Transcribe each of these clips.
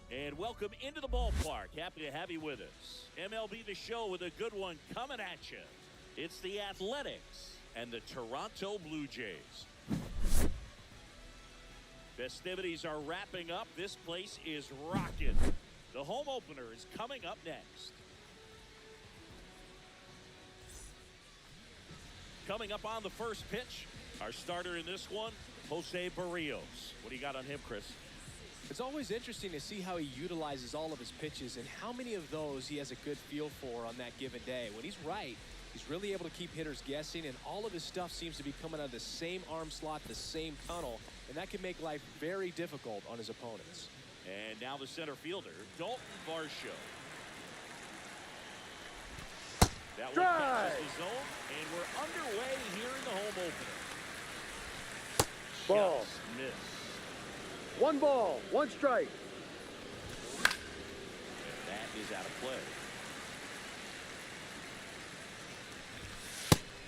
And welcome into the ballpark. Happy to have you with us. MLB The Show with a good one coming at you. It's the Athletics and the Toronto Blue Jays. Festivities are wrapping up. This place is rocking. The home opener is coming up next. Coming up on the first pitch, our starter in this one, Jose Barrios. What do you got on him, Chris? It's always interesting to see how he utilizes all of his pitches and how many of those he has a good feel for on that given day. When he's right, he's really able to keep hitters guessing, and all of his stuff seems to be coming out of the same arm slot, the same tunnel, and that can make life very difficult on his opponents. And now the center fielder, Dalton Varsho. That one catches the zone, and we're underway here in the home opener. Ball. Just missed. 1 ball, 1 strike. That is out of play.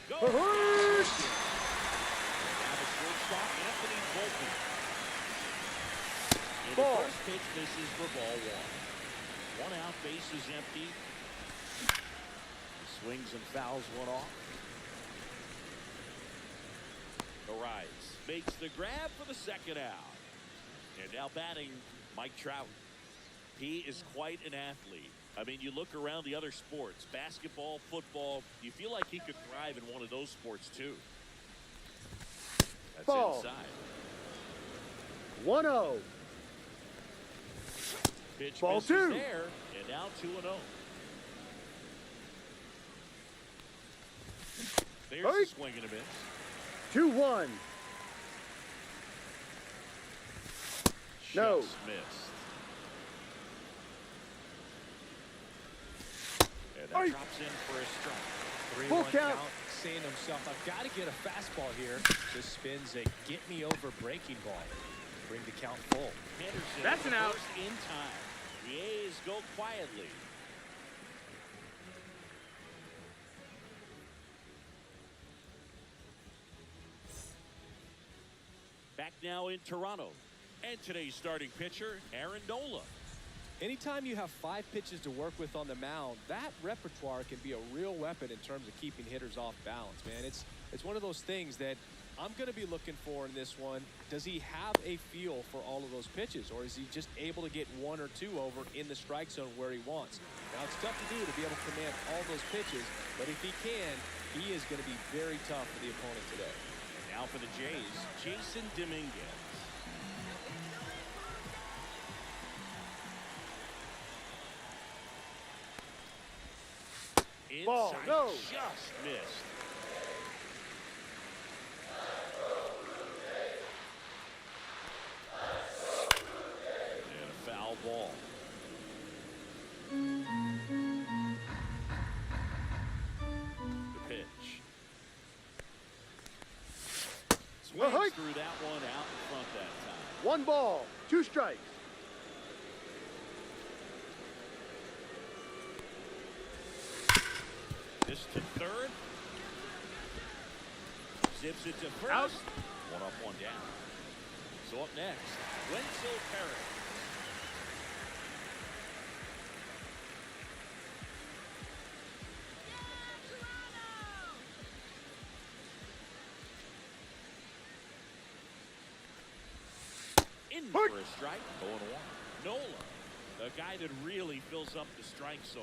Go! Now the shortstop, Anthony Bullpen. And the Ball. first pitch misses for ball 1. 1 out, base is empty. He swings and fouls one off. Arrives, makes the grab for the second out. And now batting, Mike Trout. He is quite an athlete. I mean, you look around the other sports, basketball, football, you feel like he could thrive in one of those sports too. That's Ball. inside. 1-0. Pitch Ball misses 2. there, and now 2-0. There's Hey. the swing and a miss. 2-1. No. Just missed. And that Hey. drops in for a strike. full 3-1 count. Saying to himself, I've got to get a fastball here. Just spins a get-me-over breaking ball. Bring the count full. Henderson, That's an out. first in time. The A's go quietly. Back now in Toronto. And today's starting pitcher, Aaron Nola. Anytime you have 5 pitches to work with on the mound, that repertoire can be a real weapon in terms of keeping hitters off balance, man. It's one of those things that I'm going to be looking for in this one. Does he have a feel for all of those pitches, or is he just able to get 1 or 2 over in the strike zone where he wants? Now, it's tough to do to be able to command all those pitches, but if he can, he is going to be very tough for the opponent today. Now for the Jays, Jason Dominguez. Ball, Inside, no. just missed. And a foul ball. The pitch. Swings Right. through that one out in front that time. 1 ball, 2 strikes. This to third. Zips it to first. Out. 1 up, 1 down. So up next, Wenzel Perez. In for a strike, 0-1. Nola, the guy that really fills up the strike zone.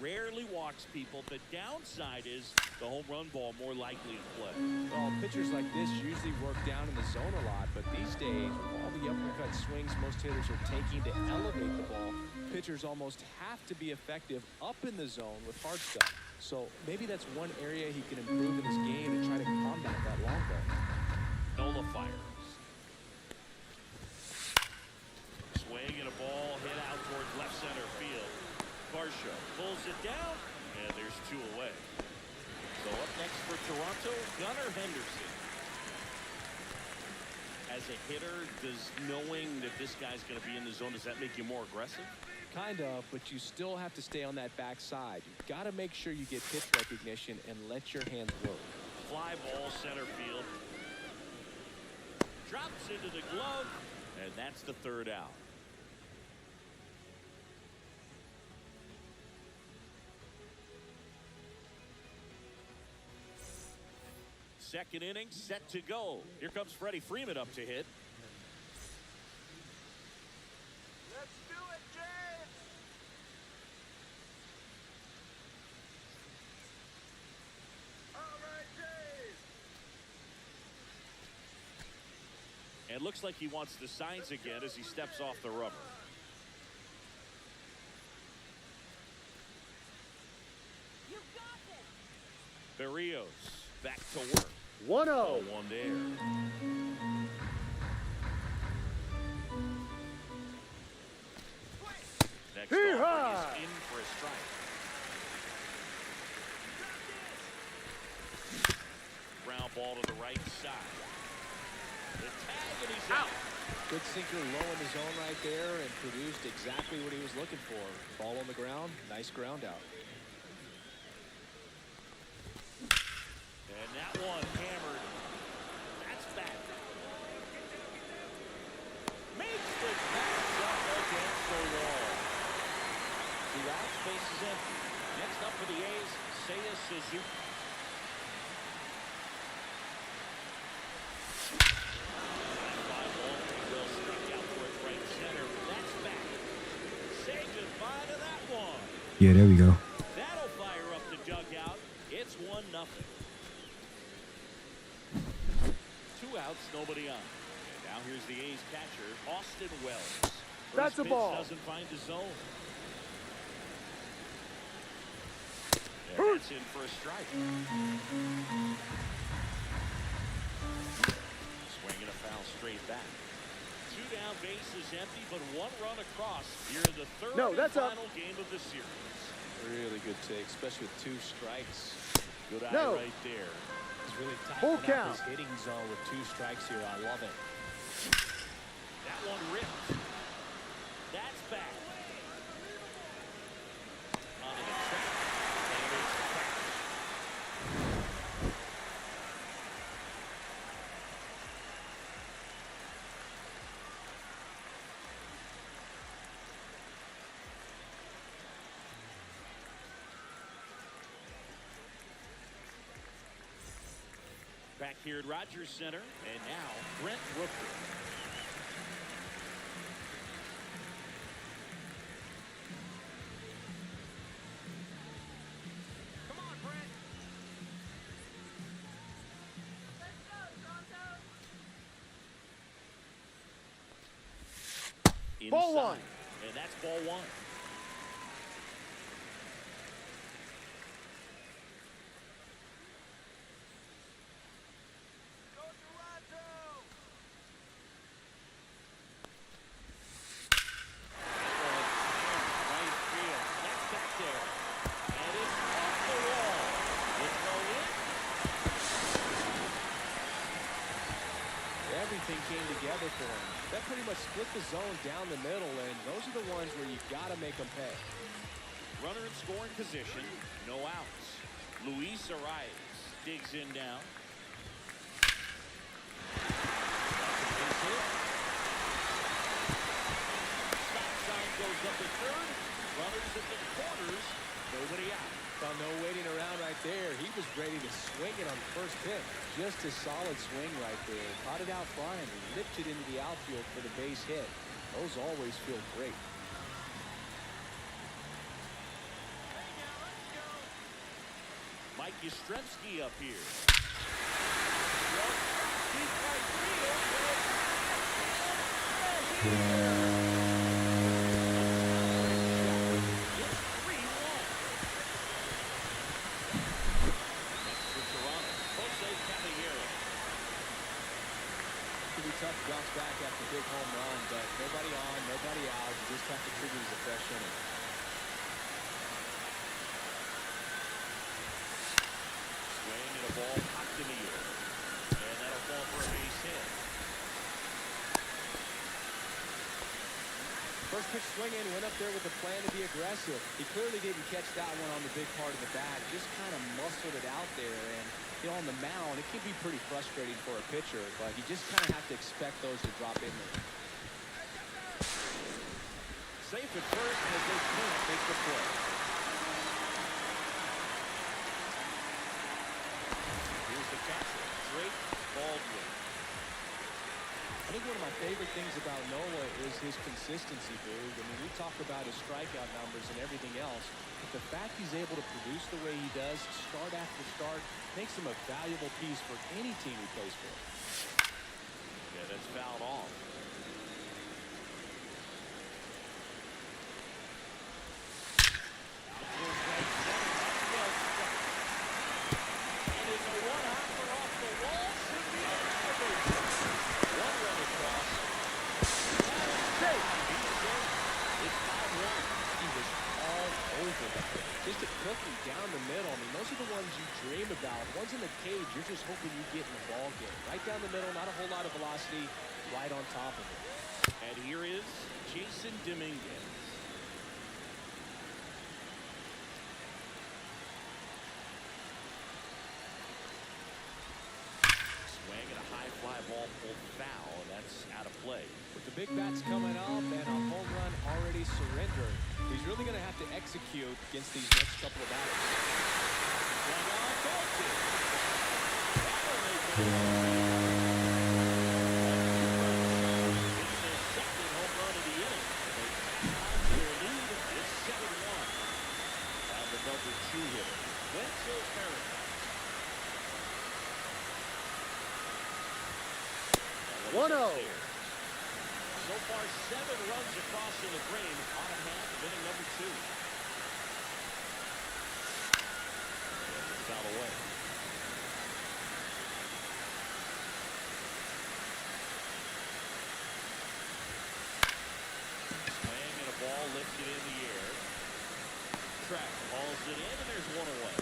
Rarely walks people. The downside is the home run ball more likely to play. Well, pitchers like this usually work down in the zone a lot, but these days, with all the uppercut swings most hitters are taking to elevate the ball, pitchers almost have to be effective up in the zone with hard stuff. So maybe that's one area he can improve in his game and try to combat that long ball. Nola fires. Swing and a ball hit out towards left center field. Varsho. Pulls it down, and there's 2 away. So up next for Toronto, Gunnar Henderson. As a hitter, does knowing that this guy's going to be in the zone, does that make you more aggressive? Kind of, but you still have to stay on that backside. You've got to make sure you get pitch recognition and let your hands work. Fly ball center field. Drops into the glove, and that's the 3rd out. Second inning set to go. Here comes Freddie Freeman up to hit. Let's do it, James! All right, James! And looks like he wants the signs again as he steps off the rubber. You got it! Berrios back to work. 1-0. 0-1 there. Next offer is in for a strike. Ground ball to the right side. The tag, and he's out. Good sinker low in the zone right there and produced exactly what he was looking for. Ball on the ground, nice ground out. And that one hammered. That's back. Makes the catch up against the wall. 2 outs, base is empty. Next up for the A's, Seiya Suzuki. Fly ball, well struck out towards right center. That's back. Say goodbye to that one. Yeah, there we go. That'll fire up the dugout. It's 1-0. 2 outs, nobody on. And now here's the A's catcher, Austin Wells. That's First a ball. pitch doesn't find the zone. And that's in for a strike. Swinging a foul straight back. 2 down, base is empty, but 1 run across. Here in the 3rd No, that's and up. final game of the series. Really good take, especially with 2 strikes. Good eye No. right there. He's really Full tightening count. up his hitting zone with 2 strikes here. I love it. That one ripped. That's back. On the track. And it's the catch. Back here at Rogers Center, and now Brent Rooker. Come on, Brent! Let's go, Toronto! Inside. Ball 1. And that's ball 1. Go, Toronto! Right field. That's back there. And it's off the wall. It's thrown in. Everything came together for him. That pretty much split the zone down the middle, and those are the ones where you got to make them pay. Runner in scoring position. No outs. Luis Arias digs in down. Base hit. Stop sign goes up at 3rd. Runners at the corners. Nobody out. Found no waiting around right there. He was ready to swing it on the first pitch. Just a solid swing right there. Caught it out front and ripped it into the outfield for the base hit. Those always feel great. Mike Yastrzemski up here. Deep right field. It's 3-1. Next for Toronto, Jose Caballero. It could be tough to bounce back after a big home run, but nobody on, nobody out. You just have to trigger the fresh inning. pitch swinging, went up there with a plan to be aggressive. He clearly didn't catch that one on the big part of the bat. Just kind of muscled it out there. And on the mound, it can be pretty frustrating for a pitcher, but you just kind of have to expect those to drop in there. Safe at first as they can't make the play. Here's the catcher, Drake Baldwin. I think one of my favorite things about Nola is his consistency, Boog. I mean, we talk about his strikeout numbers and everything else, but the fact he's able to produce the way he does, start after start, makes him a valuable piece for any team he plays for. Yeah, that's fouled off. Just a cookie down the middle. I mean, those are the ones you dream about. Ones in the cage, you're just hoping you get in the ball game. Right down the middle, not a whole lot of velocity, right on top of it. And here is Jason Dominguez. Swing and a high fly ball pulled foul. That's out of play. With the big bats coming up and a home run already surrendered, he's really going to have to execute against these next couple of batters. Second home run of the inning. Their lead is 7-1. Now the number 2 hitter, Wenzel Perez. 1-0. So far, 7 runs across in the frame on a half of inning number 2. Foul away. Swing and a ball lifted in the air. Track hauls it in, and there's one away.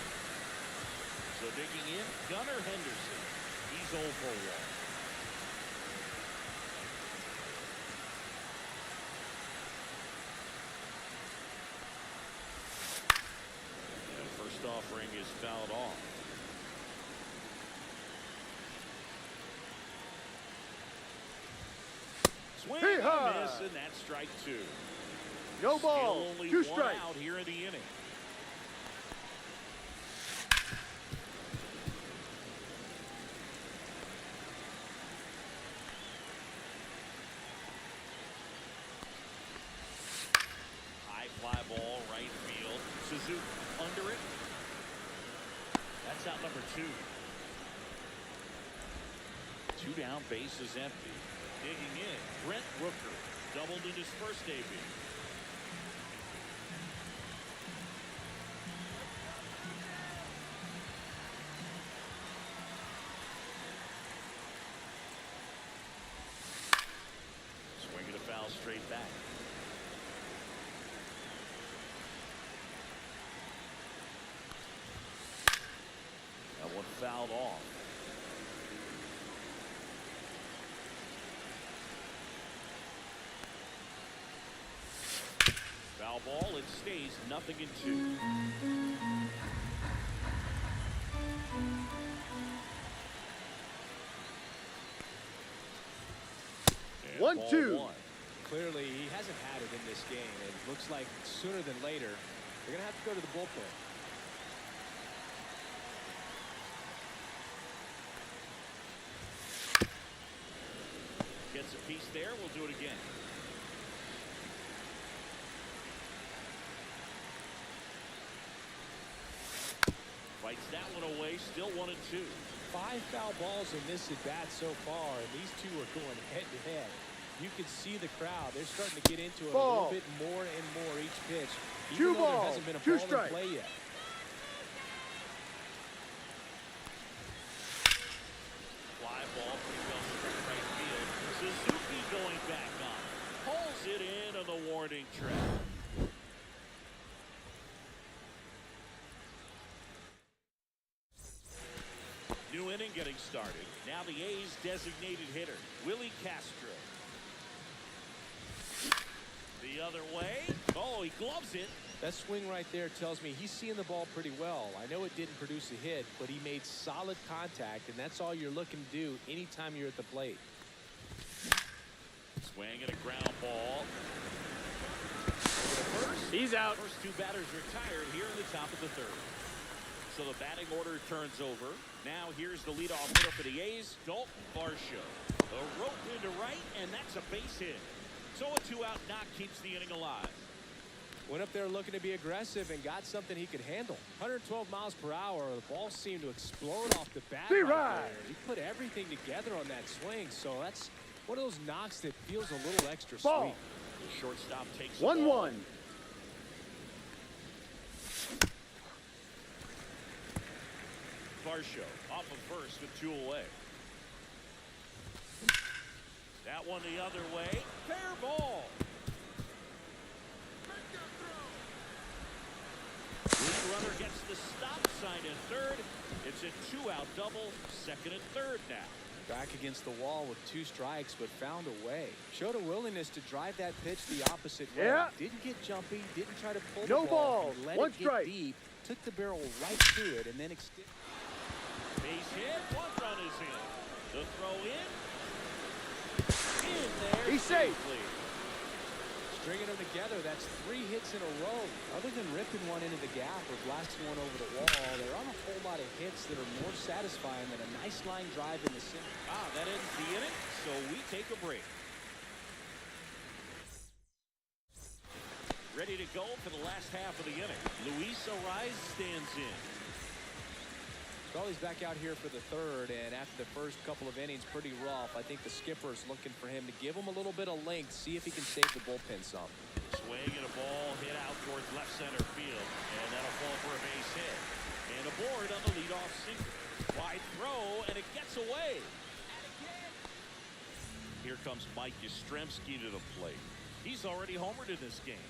So digging in, Gunnar Henderson. He's 0 for 1. Offering is fouled off. Swing and a miss, and that's strike 2. No ball. Still only 2 one strikes. out here in the inning. High fly ball, right field. Suzuki under it. That's out number 2. 2 down, base is empty. Digging in, Brent Rooker doubled in his first debut. Swinging a foul straight back. That one fouled off. Foul ball, it stays 0-2. And 1-2. 1. Clearly, he hasn't had it in this game. It looks like sooner than later, they're going to have to go to the bullpen. Gets a piece there. We'll do it again. Fights that one away. Still 1-2. 5 foul balls in this at bat so far, and these two are going head to head. You can see the crowd. They're starting to get into it a little bit more and more each pitch. Even though there hasn't been a ball in play yet. Fly ball pretty well straight right field. Suzuki going back on. Pulls it in on the warning track. New inning getting started. Now the A's designated hitter, Willie Castro. The other way. Oh, he gloves it. That swing right there tells me he's seeing the ball pretty well. I know it didn't produce a hit, but he made solid contact, and that's all you're looking to do anytime you're at the plate. Swing and a ground ball. He's out. First two batters retired here in the top of the third. So the batting order turns over. Now here's the leadoff hitter for the A's, Dalton Varsho. The rope into right, and that's a base hit. So a two-out knock keeps the inning alive. Went up there looking to be aggressive and got something he could handle. 112 miles per hour. The ball seemed to explode off the bat. Be right right. there. He put everything together on that swing, so that's one of those knocks that feels a little extra Ball. sweet. The shortstop takes 1-1. Varsho off of first with two away. That one the other way. Fair ball. Lead runner gets the stop sign at third. It's a two-out double, second and third now. Back against the wall with two strikes, but found a way. Showed a willingness to drive that pitch the opposite way. Yeah. Didn't get jumpy, didn't try to pull No the ball. balls, Let one it get strike. deep, took the barrel right to it, and then extended. Base hit, one run is in. The throw in there. He's safe. safely. Stringing them together, that's 3 hits in a row. Other than ripping one into the gap or blasting one over the wall, there aren't a whole lot of hits that are more satisfying than a nice line drive in the center. That ends the inning, so we take a break. Ready to go for the last half of the inning. Luis Ariz stands in. Charlie's back out here for the third, and after the first couple of innings, pretty rough. I think the skipper's looking for him to give him a little bit of length, see if he can save the bullpen some. Swing and a ball hit out towards left center field, and that'll fall for a base hit. And aboard on the leadoff single. Wide throw, and it gets away. Here comes Mike Yastrzemski to the plate. He's already homered in this game.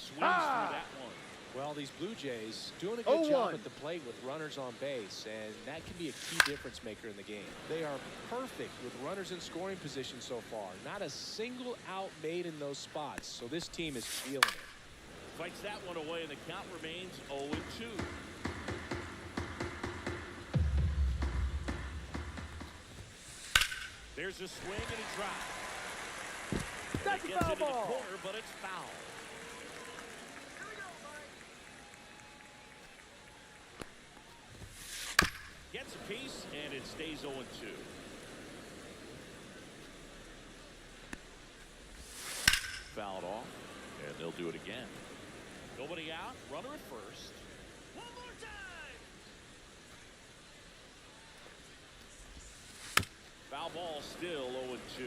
Swings through that one. Well, these Blue Jays doing a good 0-1. job at the plate with runners on base, and that can be a key difference maker in the game. They are perfect with runners in scoring position so far. Not a single out made in those spots, so this team is feeling it. Fights that one away, and the count remains 0-2. There's a swing and a drop. That's It a gets foul into the ball. corner, but it's foul. Gets a piece, and it stays 0-2. Fouled off, and they'll do it again. Nobody out, runner at first. One more time. Foul ball still 0-2.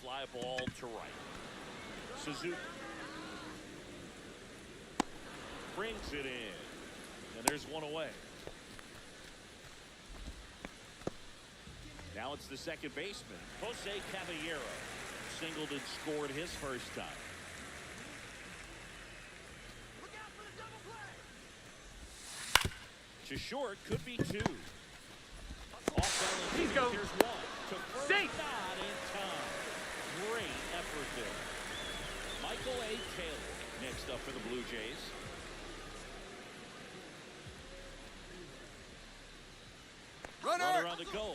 Fly ball to right. Suzuki brings it in, and there's one away. Now it's the second baseman, Jose Caballero. Singled and scored his first time. Look out for the double play. To short, could be two. Off balance. He's go. Here's one. To first, Safe. not in time. Great effort there. Michael A. Taylor next up for the Blue Jays. Runner on the go.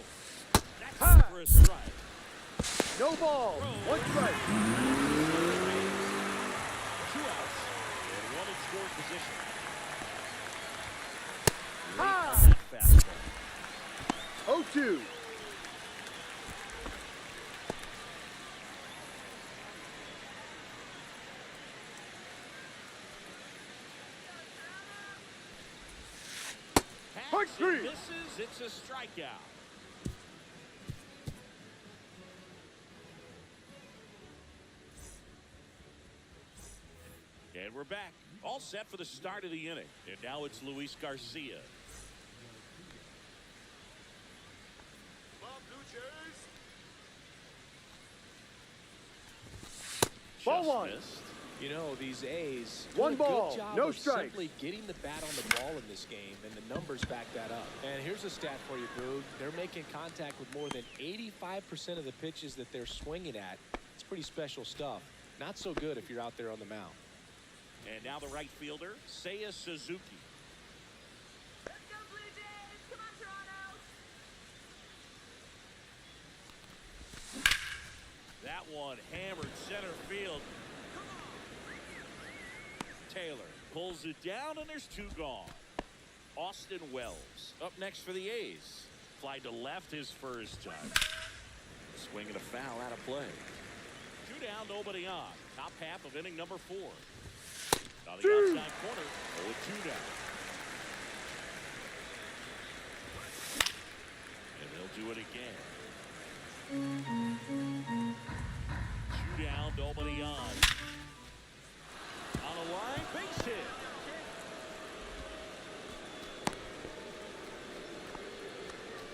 That's Ha. for a strike. No ball. One strike. 2 outs and one in scoring position. Ha. Fastball. 0-2. Hard Hacks three. and misses. It's a strikeout. And we're back. All set for the start of the inning. And now it's Luis Garcia. Ball Just one. missed. You know, these A's do One a ball, good job no of strikes. simply getting the bat on the ball in this game, and the numbers back that up. And here's a stat for you, Boog. They're making contact with more than 85% of the pitches that they're swinging at. It's pretty special stuff. Not so good if you're out there on the mound. And now the right fielder, Seiya Suzuki. Let's go, Blue Jays! Come on, Toronto! That one hammered center field. Taylor pulls it down, and there's two gone. Austin Wells up next for the A's. Fly to left his first time. Swing and a foul out of play. Two down, nobody on. Top half of inning number 4. On the outside corner, 0-2 down. And they'll do it again. 2 down, nobody on. On the line, base hit.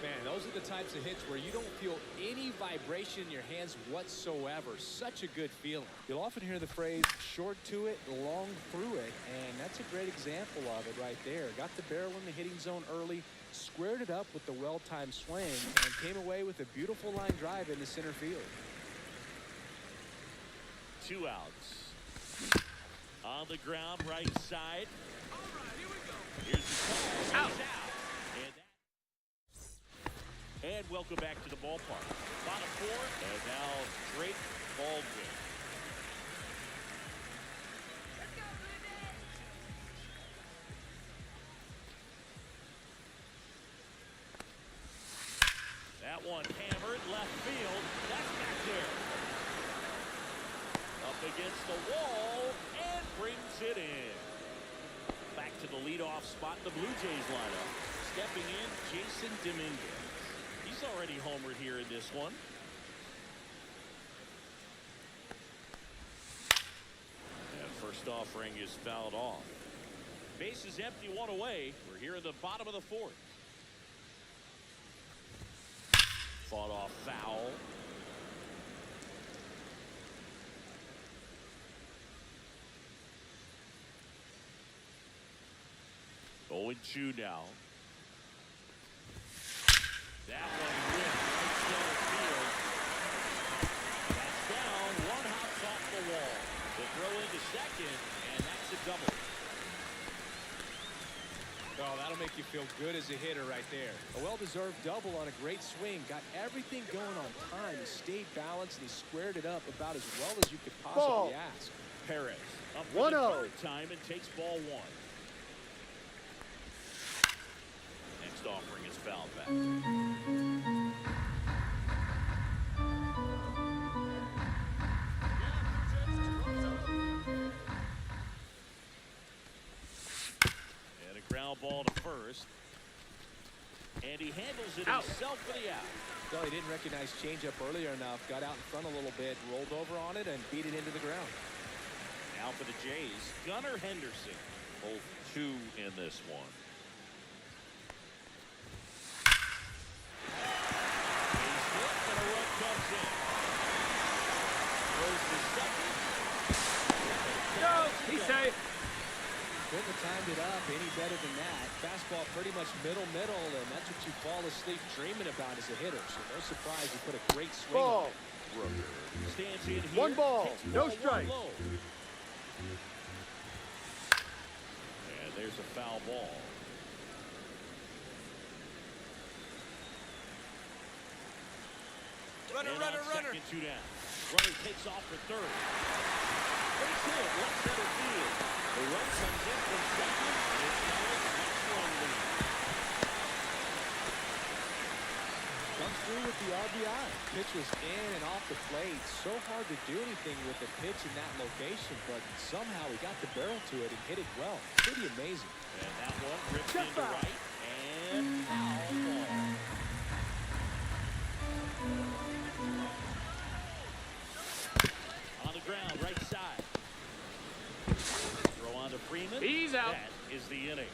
Man, those are the types of hits where you don't feel any vibration in your hands whatsoever. Such a good feeling. You'll often hear the phrase, short to it, long through it, and that's a great example of it right there. Got the barrel in the hitting zone early, squared it up with the well-timed swing, and came away with a beautiful line drive into center field. 2 outs. On the ground, right side. All right, here we go. Here's the call. Out. He's out. And welcome back to the ballpark. Bottom 4, and now Drake Baldwin. Let's go, Blue Jays! That one hammered left field. That's back there. Up against the wall and brings it in. Back to the leadoff spot in the Blue Jays lineup. Stepping in, Jason Dominguez. He's already homered here in this one. And first offering is fouled off. Base is empty, 1 away. We're here in the bottom of the 4th. Fought off foul. Oh, and 2 now. That one ripped right center field. That's down. 1 hops off the wall. The throw into second, and that's a double. Oh, that'll make you feel good as a hitter right there. A well-deserved double on a great swing. Got everything going on time. He stayed balanced, and he squared it up about as well as you could possibly ask. Perez up for the 3rd time and takes ball 1. Next offering is fouled back. And a ground ball to first. And he handles it himself for the out. Well, he didn't recognize changeup earlier enough. Got out in front a little bit, rolled over on it, and beat it into the ground. Now for the Jays, Gunnar Henderson. Both 2 in this one. He's safe. Couldn't have timed it up any better than that. Fastball pretty much middle, and that's what you fall asleep dreaming about as a hitter. So no surprise you put a great swing on Ball. it. Stands in here, 1 ball, takes no ball 1 strikes. low. And there's a foul ball. Runner, And runner, on runner! second, 2 down. Runner takes off for 3rd. Base hit, left center field. The run comes in from second, and it's now a 6-1 lead. Comes through with the RBI. Pitch was in and off the plate. So hard to do anything with the pitch in that location, but somehow he got the barrel to it and hit it well. Pretty amazing. And that one ripped into right, and foul ball. On the ground, right side. Throw on to Freeman. He's out. That is the inning.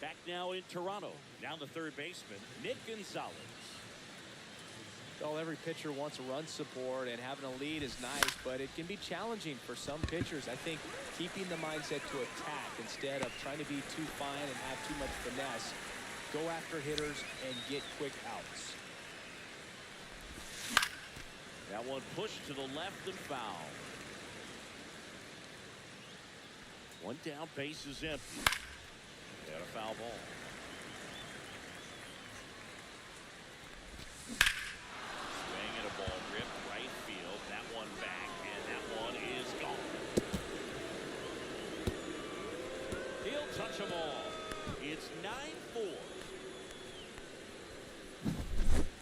Back Back now in Toronto. Now the third baseman, Nick Gonzalez. Well, every pitcher wants run support, and having a lead is nice, but it can be challenging for some pitchers. I think keeping the mindset to attack instead of trying to be too fine and have too much finesse, go after hitters and get quick outs. That one pushed to the left and foul. One down, base is empty. Got a foul ball. Swing and a ball ripped right field. That one back, and that one is gone. He'll touch them all. It's 9-4.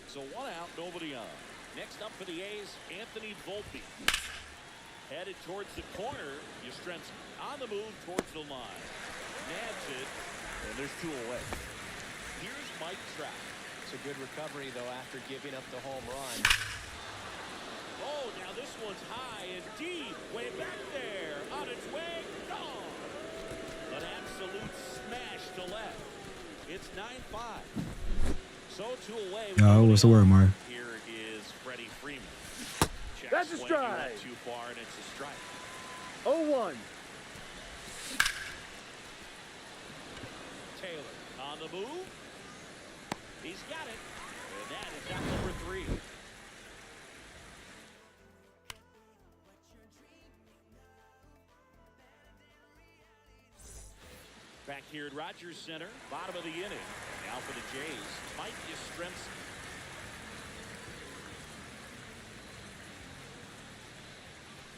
So one out, nobody on. Next up for the A's, Anthony Volpe. Headed towards the corner. Yastrzemski on the move towards the line. Nabs it, and there's two away. Here's Mike Trout. It's a good recovery, though, after giving up the home run. Oh, now this one's high and deep. Way back there. On its way. Gone. An absolute smash to left. It's 9-5. So two away. What's the word, Mark? Here is Freddie Freeman. Check That's a swing. strike. He went too far, and it's a strike. 0-1. Taylor on the move. He's got it. And that is out number 3. Back here at Rogers Center, bottom of the inning. Now for the Jays, Mike Yastrzemski.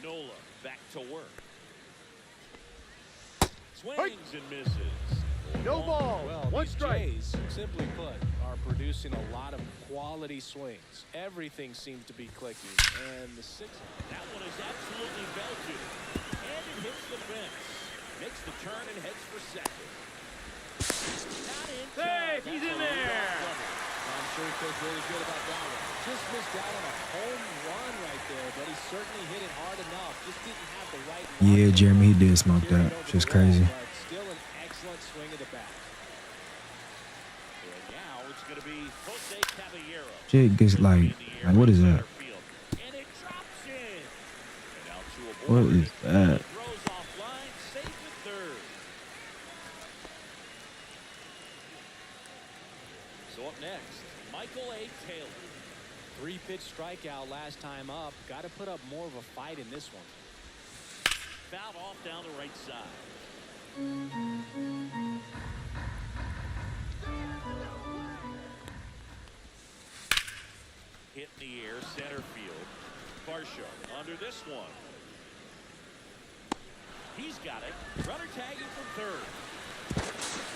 Nola back to work. Swings and misses. No ball. Well, One these strike. Jays, simply put, are producing a lot of quality swings. Everything seems to be clicking. And the sixth. That one is absolutely belted. And it hits the fence. Makes the turn and heads for second. Not in time. Safe. He's in there. I'm sure he feels really good about that one. Just missed out on a home run right there, but he certainly hit it hard enough. Just didn't have the right. Yeah, Jeremy, he did smoke that. Just crazy. But still an excellent swing of the bat. And now it's going to be Jose Caballero. Shit gets like what is that? And it drops in. And out to a What board. is that? Throws off line, safe at third. So up next, Michael A. Taylor. 3-pitch strikeout last time up. Got to put up more of a fight in this one. Fouled off down the right side. Hit in the air, center field. Varsho under this one. He's got it. Runner tagging from third.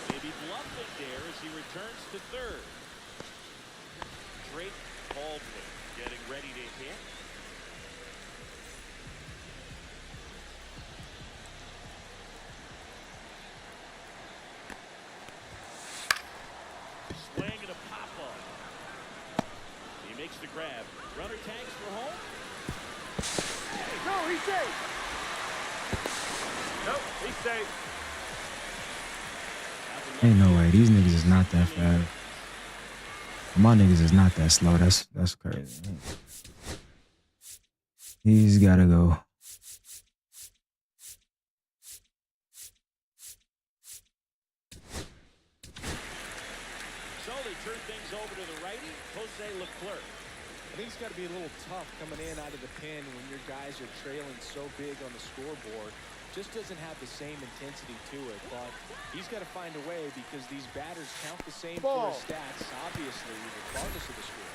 Maybe bluffing there as he returns to third. Drake Baldwin getting ready to hit. Swing and a pop-up. He makes the grab. Runner tags for home. No, he's safe. Nope, he's safe. Ain't no way. These niggas is not that fast. My niggas is not that slow. That's crazy. He's gotta go. So they turn things over to the righty, Jose Leclerc. I think it's got to be a little tough coming in out of the pen when your guys are trailing so big on the scoreboard. Just doesn't have the same intensity to it, but he's got to find a way because these batters count the same for his stats, obviously, regardless of the score.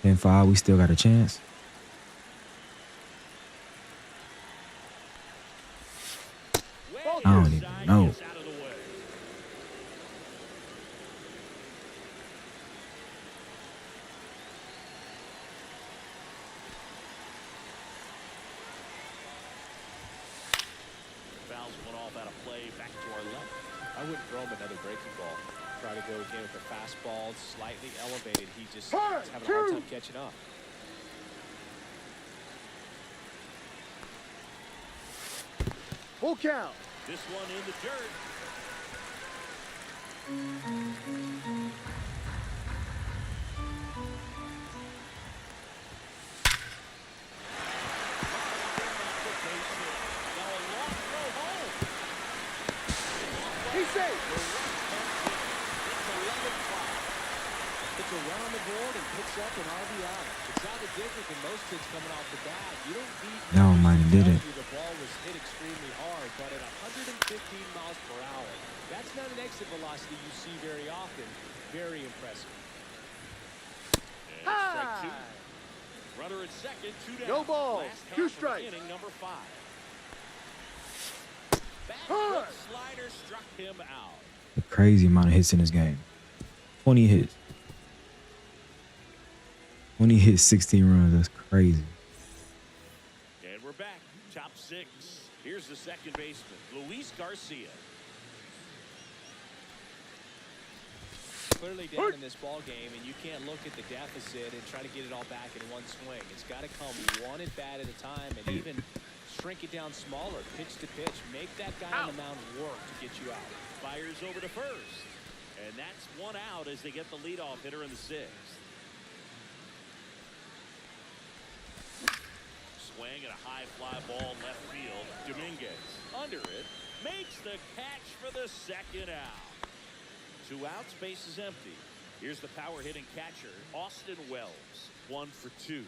In 5, we still got a chance. I don't even know. Fouls one off out of play, back to our left. I wouldn't throw him another breaking ball. Try to go again with a fastball slightly elevated. He just is having a hard time catching up. Full count. This one in the dirt. He's safe. It's around the board and picks up an RBI. It sounded different than most hits coming off the bat. You don't need That one might have did it. the ball was hit extremely hard, but at 115 miles per hour, that's not an exit velocity you see very often. Very impressive. And strike two. Runner at second, 2 down. No balls, Last 2 half of strikes. Inning number 5. Hard. Back slider struck him out. A crazy amount of hits in this game. 20 hits. 20 hits, 16 runs. That's crazy. And we're back. Top 6. Here's the second baseman, Luis Garcia. Clearly down in this ball game, and you can't look at the deficit and try to get it all back in one swing. It's got to come one at bat at a time, and even shrink it down smaller, pitch to pitch. Make that guy on the mound work to get you out. Fires over to first. And that's one out as they get the leadoff hitter in the 6th. Swing and a high fly ball left field. Dominguez under it. Makes the catch for the second out. 2 outs, base is empty. Here's the power hitting catcher, Austin Wells. 1 for 2.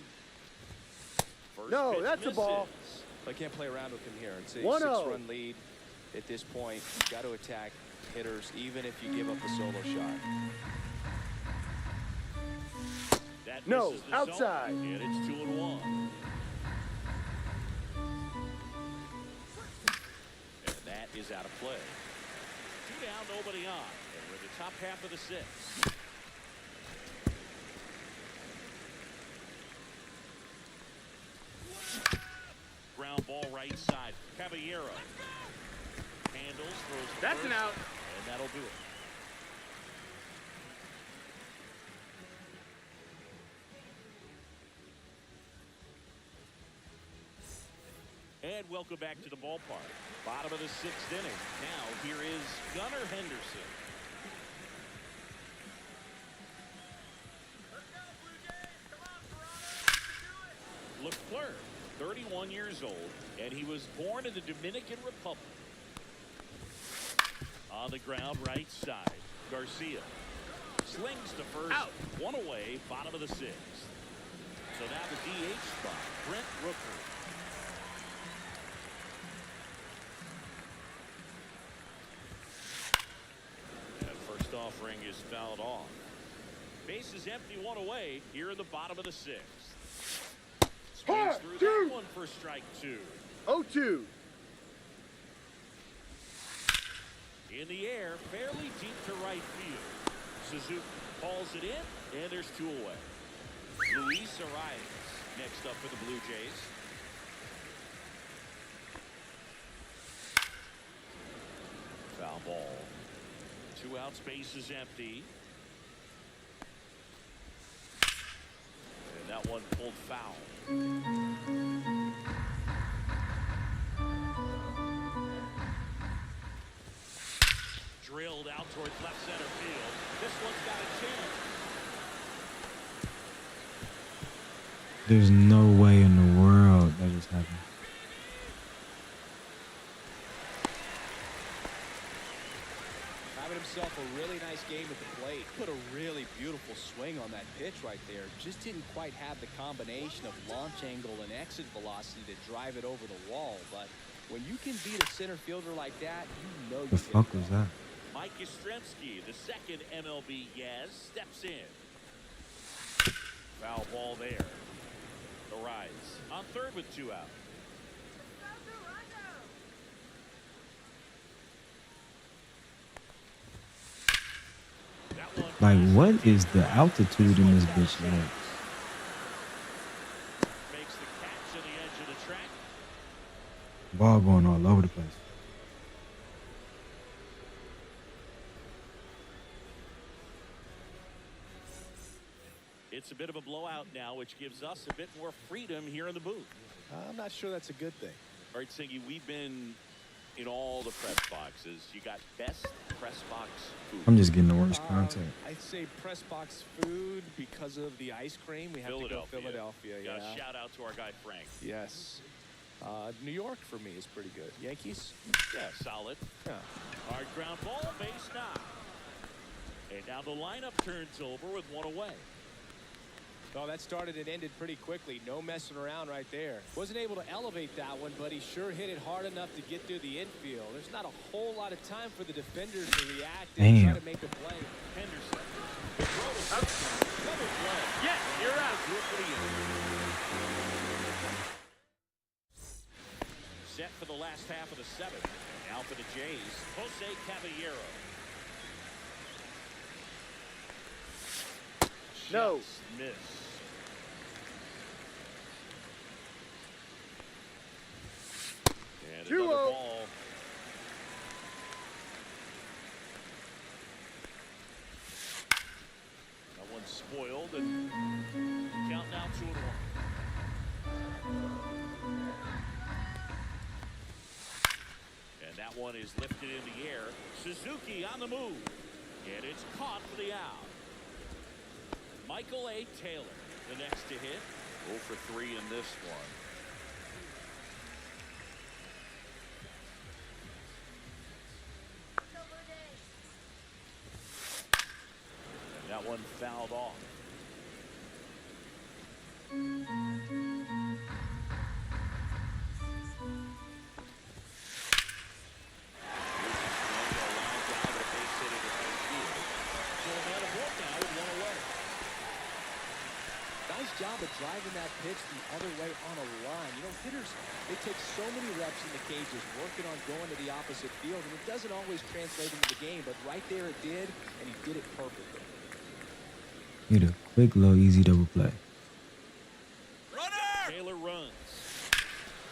First No, pitch that's a ball. misses. I can't play around with him here. It's a 1-0. 6-run lead at this point. You've got to attack hitters, even if you give up a solo shot. That No, misses the outside. zone, and it's 2-1. And that is out of play. 2 down, nobody on. And we're in the top half of the 6th. Ground ball right side. Caballero handles, throws to That's an first, out. and that'll do it. And welcome back to the ballpark. Bottom of the 6th inning. Now here is Gunnar Henderson. Leclerc, 31 years old, and he was born in the Dominican Republic. On the ground, right side. Garcia slings to first. Out. 1 away, bottom of the 6th. So now the DH spot, Brent Rooker. And first offering is fouled off. Base is empty, 1 away here in the bottom of the 6th. Swings Hard, through two. that one for strike 2. 0-2. In the air, fairly deep to right field. Suzuki calls it in, and there's 2 away. Luis Arias next up for the Blue Jays. Foul ball. 2 outs, base is empty. And that one pulled foul. Drilled out towards left center field. This one's got a chance. There's no way in the world that just happened. Having himself a really nice game at the plate. Put a really beautiful swing on that pitch right there. Just didn't quite have the combination of launch angle and exit velocity to drive it over the wall. But when you can beat a center fielder like that, you know you The hit fuck it was well. that? Mike Yastrzemski, the second MLB Yaz, steps in. Foul ball there. The rise on third with 2 out. That one Like, what is the altitude in this bitch like? makes the catch on the edge of the track. Ball going all over the place. It's a bit of a blowout now, which gives us a bit more freedom here in the booth. I'm not sure that's a good thing. All right, Singy, we've been in all the press boxes. You got best press box food. I'm just getting the worst content. I'd say press box food because of the ice cream. We have to go Philadelphia. Got Yeah. a shout out to our guy Frank. Yes. New York for me is pretty good. Yankees? Yeah, solid. Yeah. Hard ground ball, base knock. And now the lineup turns over with one away. Oh, that started and ended pretty quickly. No messing around right there. Wasn't able to elevate that one, but he sure hit it hard enough to get through the infield. There's not a whole lot of time for the defenders to react and try to make a play. Henderson. The throw is out. Double play. Yes, you're out. Set for the last half of the seventh. And now for the Jays, Jose Caballero. No. Just miss. And another 2-0. ball. That one's spoiled, and count now 2-1. And that one is lifted in the air. Suzuki on the move, and it's caught for the out. Michael A. Taylor, the next to hit. 0 for 3 in this one. And that one fouled off. Nice job of driving that pitch the other way on a line. You know, hitters, they take so many reps in the cages working on going to the opposite field, and it doesn't always translate into the game, but right there it did, and he did it perfectly. Need a quick, low, easy double play. Runner! Taylor runs.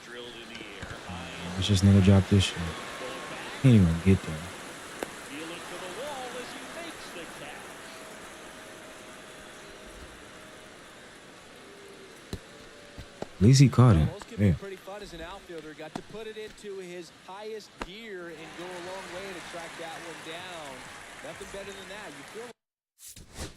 Drilled in the air. High. Let's just nigga drop this shit. Can't even get there. Feeling for the wall as he makes the catch. At least he caught it. Those can be Yeah. pretty fun as an outfielder. Got to put it into his highest gear and go a long way to track that one down. Nothing better than that. You feel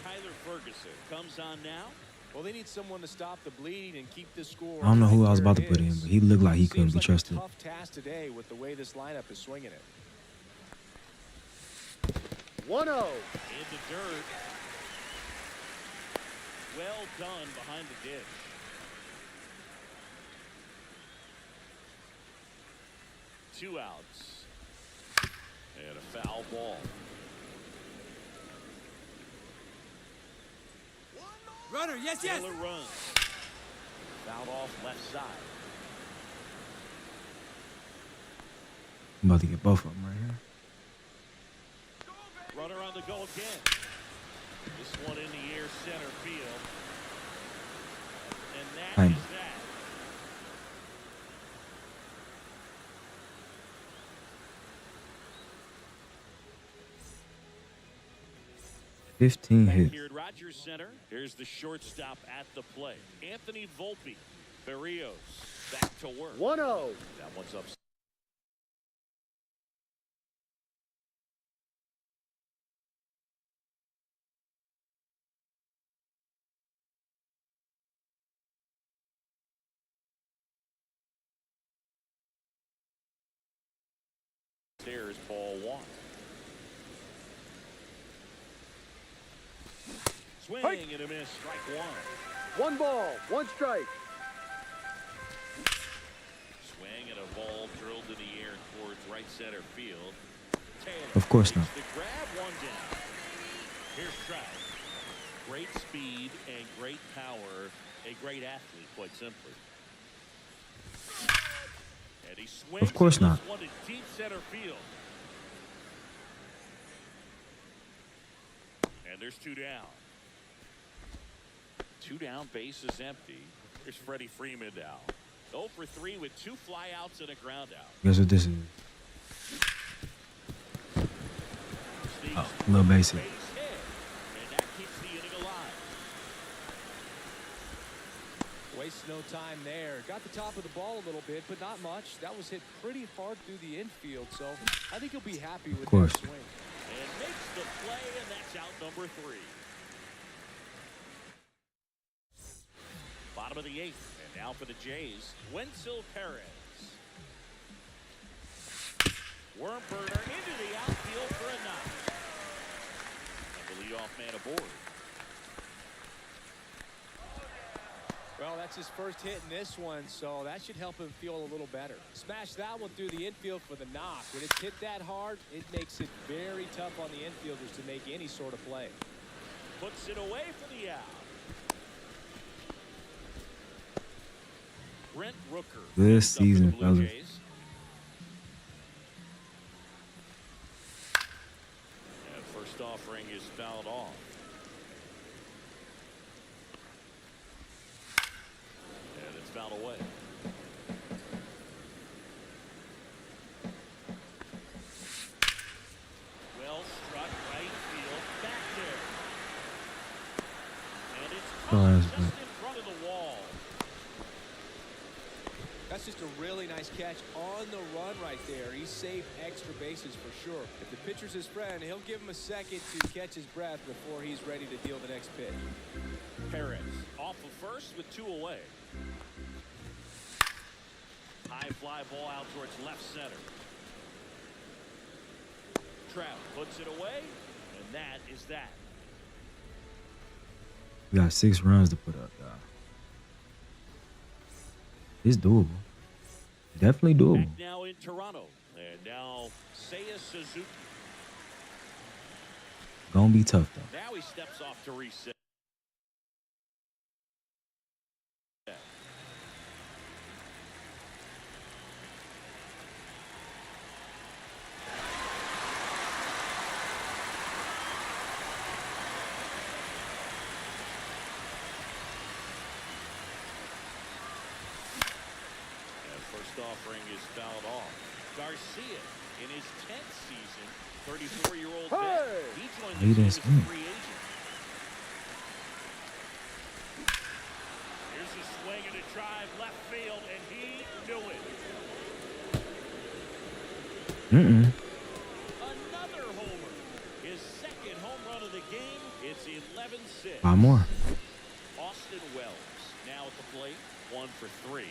Tyler Ferguson comes on now. well, they need someone to stop the bleed and keep this score. I don't know who right I was where about to it put in, is. but he looked like he couldn't Seems be like trusted. a tough task today with the way this lineup is swinging it. 1-0. In the dirt. Well done behind the dish. Two outs. And a foul ball. Runner, yes, yes. Taylor runs. Fouled off left side. I'm about to get both of them right here. Runner on the go again. This one in the air center field. And that Fine. is that. Fifteen Back hits. here at Rogers Center. Here's the shortstop at the plate. Anthony Volpe. Berrios back to work. 1-0. That one's up. There's ball one. Swing Hey. and a miss. Strike one. 1 ball, 1 strike. Swing and a ball drilled in the air towards right center field. Taylor Of course not. makes the grab, one down. Here's Trout. Great speed and great power. A great athlete, quite simply. And he swings. Of course and not. this one to deep center field. And there's 2 down. 2 down, base is empty. Here's Freddie Freeman now. 0 for 3 with 2 flyouts and a ground out. Guess what this is? Oh, a little basic. Base hit, and that keeps the inning alive. no time there. Got the top of the ball a little bit, but not much. That was hit pretty hard through the infield, so I think he'll be happy with that swing. And makes the play, and that's out number 3. Bottom of the 8th, and now for the Jays, Wenzel Perez. Worm burner into the outfield for a knock. And the leadoff man aboard. Well, that's his first hit in this one, so that should help him feel a little better. Smash that one through the infield for the knock. When it's hit that hard, it makes it very tough on the infielders to make any sort of play. Puts it away for the out. Brent Rooker. This season, fellas. And first offering is fouled off. And it's fouled away. Well struck right field back there. And it's caught just in front of the wall. That's just a really nice catch on the run right there. He saved extra bases for sure. If the pitcher's his friend, he'll give him a second to catch his breath before he's ready to deal the next pitch. Perez off of first with 2 away. High fly ball out towards left center. Trout puts it away, and that is that. We got 6 runs to put up, y'all. It's doable. Definitely doable. Back now in Toronto, and now Seiya Suzuki. Gonna be tough though. Now he steps off to reset. Offering is fouled off. Garcia in his 10th season, 34-year-old vet. He joined the team as a free agent. Here's a swing and a drive left field, and he knew it. Another homer. His second home run of the game. It's 11-6. 5 more. Austin Wells now at the plate, 1 for 3.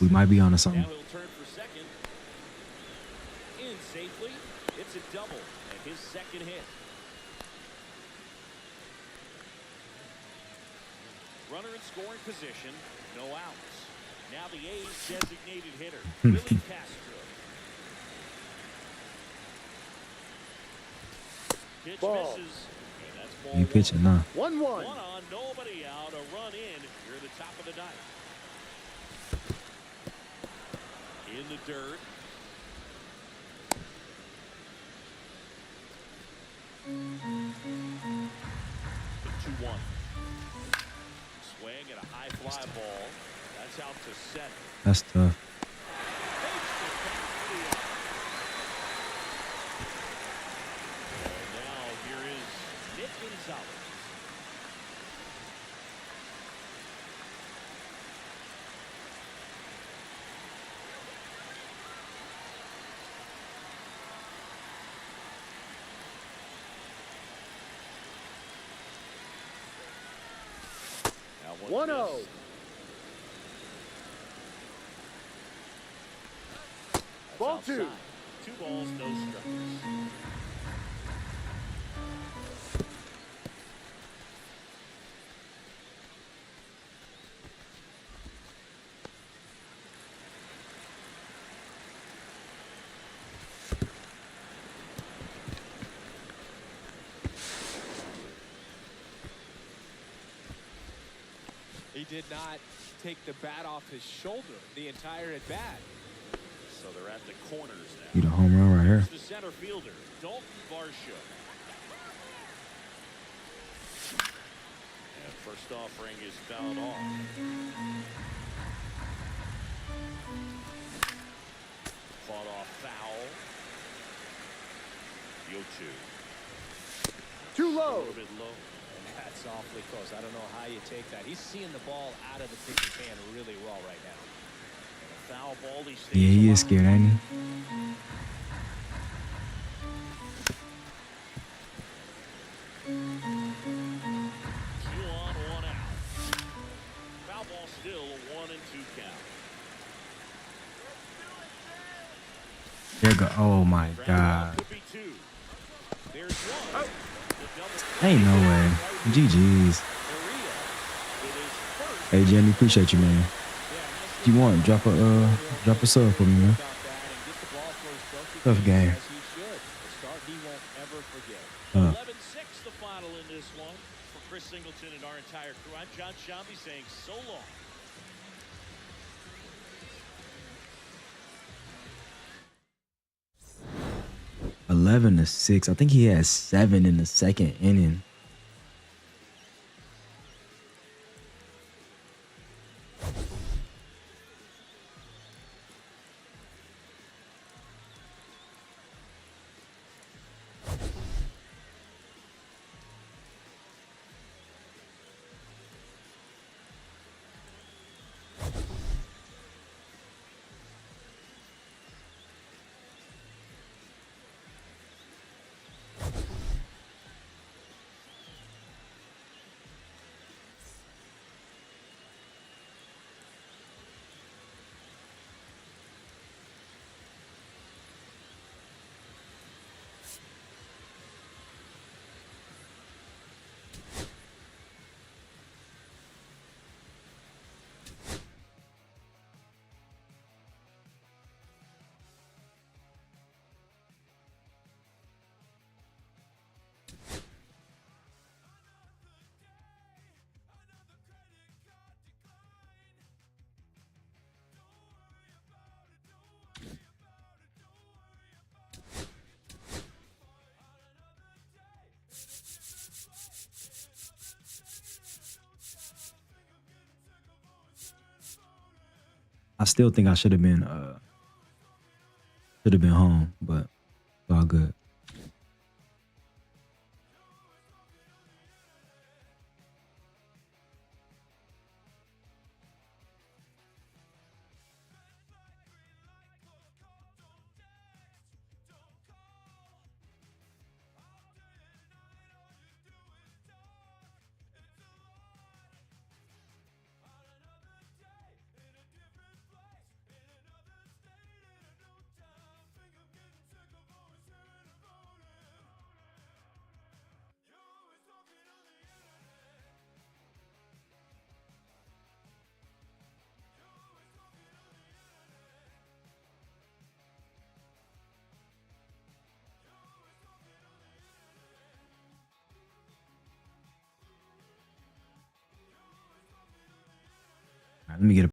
We might be on to something. Now he'll turn for second. In safely. It's a double and his second hit. Runner in scoring position. No outs. Now the A's designated hitter, Willie Castro. Pitch misses. And that's ball You pitching now. 1-1. 1 on, nobody out. A run in. You're at the top of the 9th. In the dirt. The 2-1. Swing and a high fly ball. That's out to center. That's tough. And now here is Nick Gonzalez. Now 1-0. Ball outside. 2. 2 balls, no strikes. He did not take the bat off his shoulder the entire at bat. So they're at the corners now. Need a home run right here. The center fielder, Dalton Varsho. And first offering is fouled off. Fought off foul. Too A low. little bit low. That's awfully close. I don't know how you take that. He's seeing the ball out of the pitcher's hand really well right now. And a foul ball. He stays Yeah, he is alive. scared, ain't he? 2 on, 1 out. Foul ball still a 1-2 count. There go. Oh my Ground ball God. could be 2. There's 1. The double Ain't no way. GG's. Maria with his first. Hey Jimmy, appreciate you, man. If you want, drop a sub for me, man. Tough game. Uh. 11-6 the final in this one. For Chris Singleton and our entire crew, I'm John Shambi saying so long. 11-6. I think he had 7 in the second inning. I still think I should have been home, but it's all good. All right, let me get a